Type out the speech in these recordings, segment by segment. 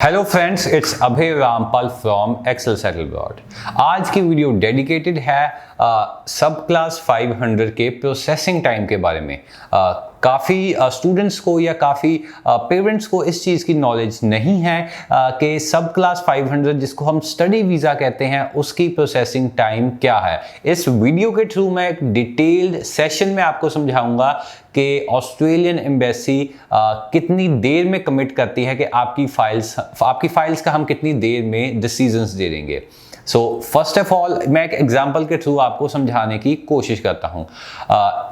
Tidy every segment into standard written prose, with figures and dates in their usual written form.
Hello friends, it's Abhay Rampal from excel settle broad. आज की video dedicated है सब क्लास 500 के प्रोसेसिंग टाइम के बारे में। काफ़ी स्टूडेंट्स को या काफ़ी पेरेंट्स को इस चीज़ की नॉलेज नहीं है कि सब क्लास 500 जिसको हम स्टडी वीज़ा कहते हैं उसकी प्रोसेसिंग टाइम क्या है। इस वीडियो के थ्रू मैं एक डिटेल्ड सेशन में आपको समझाऊंगा कि ऑस्ट्रेलियन एम्बेसी कितनी देर में कमिट करती है कि आपकी फाइल्स का हम कितनी देर में डिसीजंस दे देंगे। सो फर्स्ट ऑफ ऑल मैं एक एग्जांपल के थ्रू आपको समझाने की कोशिश करता हूं।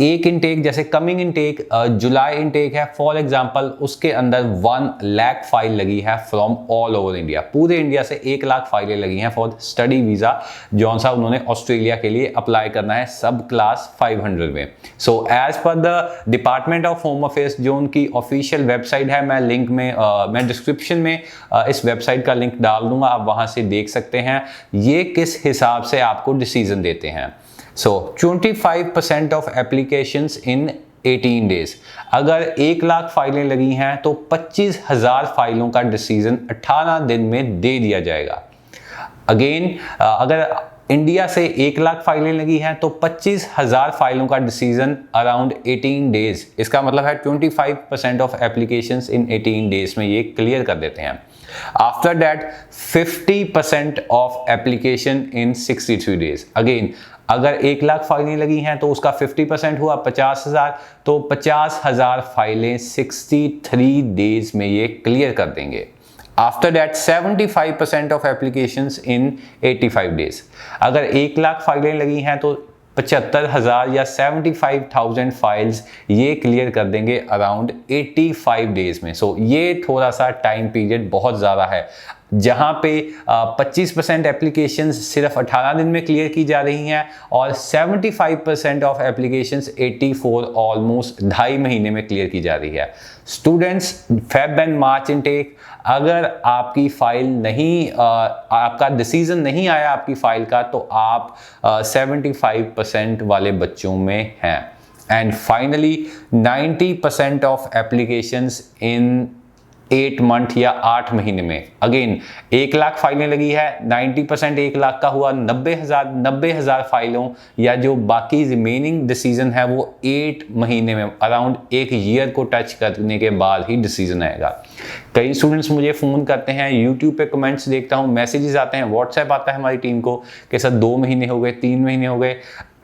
एक इनटेक जैसे कमिंग इनटेक जुलाई इनटेक है, फॉर एग्जांपल उसके अंदर 1 लाख फाइल लगी है फ्रॉम ऑल ओवर इंडिया। पूरे इंडिया से 1 लाख फाइलें लगी हैं फॉर स्टडी वीज़ा जौन सा उन्होंने ऑस्ट्रेलिया के लिए अप्लाई करना है सब क्लास 500 में। So as per the department of home affairs जो उनकी ऑफिशियल वेबसाइट है, मैं लिंक में मैं डिस्क्रिप्शन में इस वेबसाइट का लिंक डाल दूंगा, आप वहां से देख सकते हैं ये किस हिसाब से आपको डिसीजन देते हैं। सो 25% ऑफ एप्लीकेशंस इन 18 डेज। अगर 1 लाख फाइलें लगी हैं तो 25,000 फाइलों का डिसीजन 18 दिन में दे दिया जाएगा। अगेन अगर इंडिया से 1 लाख फाइलें लगी हैं तो 25,000 फाइलों का डिसीजन अराउंड 18 डेज। इसका मतलब है 25% ऑफ एप्लीकेशंस इन 18 डेज में ये क्लियर कर देते हैं। After that 50% of application in 63 days. Again अगर 1 लाख फाइलें लगी हैं तो उसका 50% हुआ 50,000, तो 50,000 फाइलें 63 डेज में ये क्लियर कर देंगे। After that 75% of applications in 85 days. अगर 1 लाख फाइलें लगी हैं तो 75,000 या 75,000 फाइल्स ये क्लियर कर देंगे अराउंड 85 डेज में। सो ये थोड़ा सा टाइम पीरियड बहुत ज़्यादा है। जहाँ पे 25% एप्लीकेशंस सिर्फ 18 दिन में क्लियर की जा रही हैं और 75% ऑफ एप्लीकेशंस 84 ऑलमोस्ट 2.5 महीने में क्लियर की जा रही है। Students, Feb and March intake, अगर आपकी फाइल नहीं आपका डिसीजन नहीं आया आपकी फाइल का तो आप 75% वाले बच्चों में हैं। And finally 90% of applications in 8 month या 8 महीने में। अगेन 1 लाख फाइलें लगी है, 90% 1 लाख का हुआ 90,000 फाइलों या जो बाकी रिमेनिंग डिसीजन है वो 8 महीने में अराउंड 1 ईयर को टच करने के बाद ही डिसीजन आएगा। कई स्टूडेंट्स मुझे फ़ोन करते हैं, यूट्यूब पे कमेंट्स देखता हूँ, मैसेजेस आते हैं, व्हाट्सएप आता है हमारी टीम को कि सर 2 महीने हो गए, 3 महीने हो गए।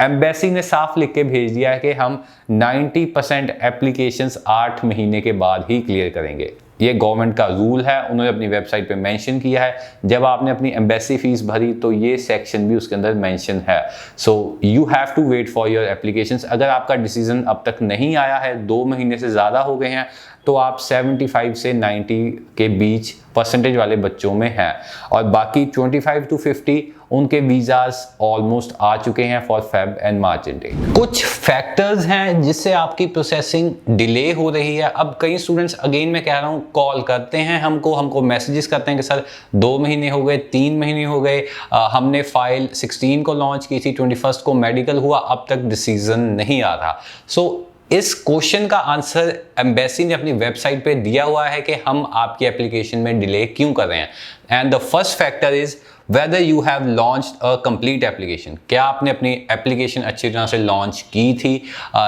एम्बेसी ने साफ लिख के भेज दिया है कि हम 90% एप्लीकेशंस 8 महीने के बाद ही क्लियर करेंगे। ये गवर्नमेंट का रूल है, उन्होंने अपनी वेबसाइट पे मेंशन किया है। जब आपने अपनी एम्बेसी फीस भरी तो ये सेक्शन भी उसके अंदर मेंशन है। So you have to wait for your applications. अगर आपका डिसीजन अब तक नहीं आया है, 2 महीने से ज़्यादा हो गए हैं, तो आप 75 से 90 के बीच परसेंटेज वाले बच्चों में हैं और बाकी 25 to 50 उनके वीज़ाज ऑलमोस्ट आ चुके हैं for Feb and March intake. कुछ फैक्टर्स हैं जिससे आपकी प्रोसेसिंग डिले हो रही है। अब कई स्टूडेंट्स, अगेन मैं कह रहा हूँ, कॉल करते हैं हमको मैसेजेस करते हैं कि सर 2 महीने हो गए, 3 महीने हो गए, हमने फाइल 16 को लॉन्च की थी, 21 को मेडिकल हुआ, अब तक डिसीजन नहीं आ रहा। सो इस क्वेश्चन का आंसर एम्बेसी ने अपनी वेबसाइट पे दिया हुआ है कि हम आपकी एप्लीकेशन में डिले क्यों कर रहे हैं। And the first factor is whether you have launched a complete application। क्या आपने अपनी एप्लीकेशन अच्छी तरह से लॉन्च की थी,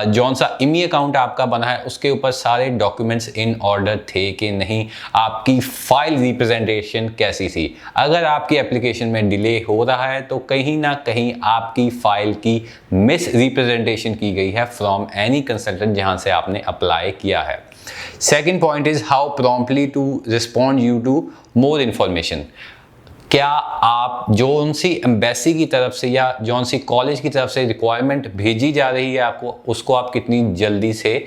जौन सा इमी अकाउंट आपका बना है उसके ऊपर सारे डॉक्यूमेंट्स इन ऑर्डर थे कि नहीं, आपकी फाइल रिप्रेजेंटेशन कैसी थी। अगर आपकी एप्लीकेशन में डिले हो रहा है तो कहीं ना कहीं आपकी फाइल की मिस रिप्रेजेंटेशन की गई है फ्रॉम एनी कंसल्टेंट जहां से आपने अप्लाई किया है। Second point is how promptly to respond you to more information. क्या आप जौन सी एम्बेसी की तरफ से या जौन सी कॉलेज की तरफ से रिक्वायरमेंट भेजी जा रही है आपको, उसको आप कितनी जल्दी से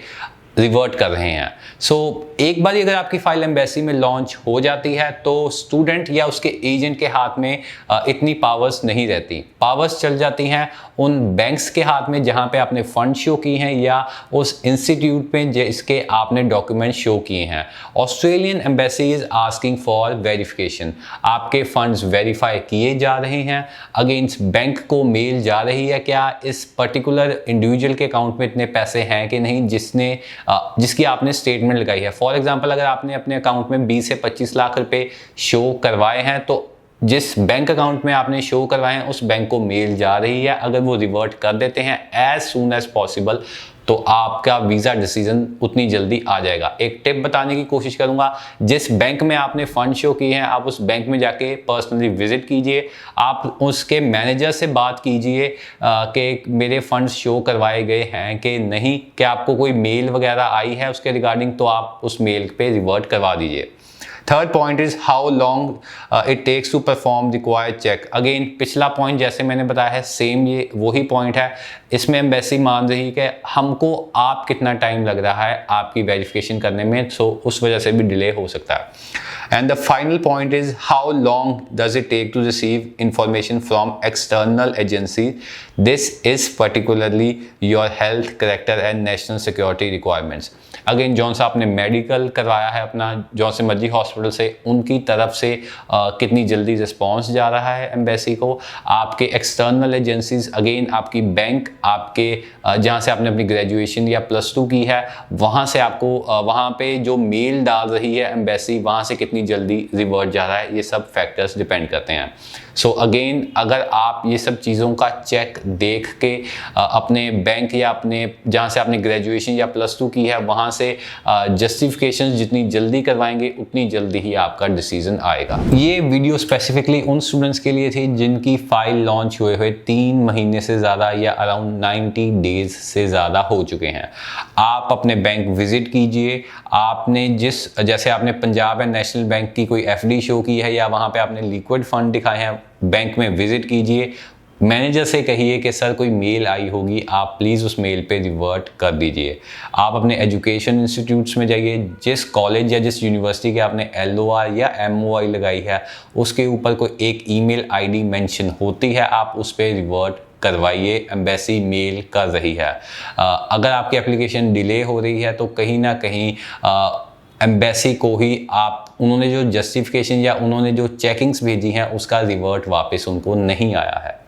रिवर्ट कर रहे हैं। सो एक बार अगर आपकी फाइल एम्बेसी में लॉन्च हो जाती है तो स्टूडेंट या उसके एजेंट के हाथ में इतनी पावर्स नहीं रहती। पावर्स चल जाती हैं उन बैंक्स के हाथ में जहां पे आपने फंड शो किए हैं या उस इंस्टीट्यूट पे जिसके आपने डॉक्यूमेंट शो किए हैं। Australian embassy is asking for verification. आपके फंड्स वेरीफाई किए जा रहे हैं, अगेंस्ट बैंक को मेल जा रही है क्या इस पर्टिकुलर इंडिविजुअल के अकाउंट में इतने पैसे हैं कि नहीं जिसने जिसकी आपने स्टेटमेंट लगाई है। फॉर एग्जांपल अगर आपने अपने अकाउंट में 20 से 25 लाख रुपए शो करवाए हैं तो जिस बैंक अकाउंट में आपने शो करवाए हैं उस बैंक को मेल जा रही है। अगर वो रिवर्ट कर देते हैं एज सून एज पॉसिबल तो आपका वीज़ा डिसीजन उतनी जल्दी आ जाएगा। एक टिप बताने की कोशिश करूंगा, जिस बैंक में आपने फंड शो किए हैं आप उस बैंक में जाके पर्सनली विजिट कीजिए, आप उसके मैनेजर से बात कीजिए कि मेरे फंड्स शो करवाए गए हैं कि नहीं, कि आपको कोई मेल वगैरह आई है उसके रिगार्डिंग, तो आप उस मेल पे रिवर्ट करवा दीजिए। Third point is how long it takes to perform required check. Again पिछला पॉइंट जैसे मैंने बताया है सेम ये वही पॉइंट है। इसमें एम्बेसी मान रही है कि हमको आप कितना टाइम लग रहा है आपकी वेरिफिकेशन करने में, सो उस वजह से भी डिले हो सकता है। And the final point is how long does it take to receive information from external agencies? This is particularly your health, character and national security requirements. Again जौन सा आपने मेडिकल करवाया है अपना जौन से मर्जी हॉस्पिटल से, उनकी तरफ से कितनी जल्दी रिस्पॉन्स जा रहा है एम्बेसी को। आपके एक्सटर्नल एजेंसीज अगेन आपकी बैंक, आपके जहाँ से आपने अपनी ग्रेजुएशन या +2 की है वहाँ से आपको वहाँ पे जो मेल डाल रही है एम्बेसी वहाँ से कितनी जल्दी रिवर्ट जा रहा है, ये सब फैक्टर्स डिपेंड करते हैं। सो अगेन अगर आप ये सब चीज़ों का चेक देख के अपने बैंक या अपने जहाँ से आपने ग्रेजुएशन या +2 की है वहाँ से जस्टिफिकेशन जितनी जल्दी करवाएंगे उतनी जल्दी ही आपका डिसीजन आएगा। ये वीडियो स्पेसिफिकली उन स्टूडेंट्स के लिए थी जिनकी फाइल लॉन्च हुए 3 महीने से ज़्यादा या अराउंड 90 डेज से ज़्यादा हो चुके हैं। आप अपने बैंक विजिट कीजिए, आपने जैसे आपने पंजाब एंड नेशनल बैंक की कोई FD शो की है या वहाँ पे आपने लिक्विड फंड दिखाए हैं, बैंक में विजिट कीजिए, मैनेजर से कहिए कि सर कोई मेल आई होगी, आप प्लीज़ उस मेल पे रिवर्ट कर दीजिए। आप अपने एजुकेशन इंस्टीट्यूट्स में जाइए, जिस कॉलेज या जिस यूनिवर्सिटी के आपने LOR या MOI लगाई है उसके ऊपर कोई एक ईमेल ID मेंशन होती है, आप उस पर रिवर्ट करवाइए, एम्बेसी मेल कर रही है। अगर आपकी एप्लीकेशन डिले हो रही है तो कहीं ना कहीं एम्बेसी को ही उन्होंने जो जस्टिफिकेशन या उन्होंने जो चेकिंग्स भेजी हैं उसका रिवर्ट वापस उनको नहीं आया है।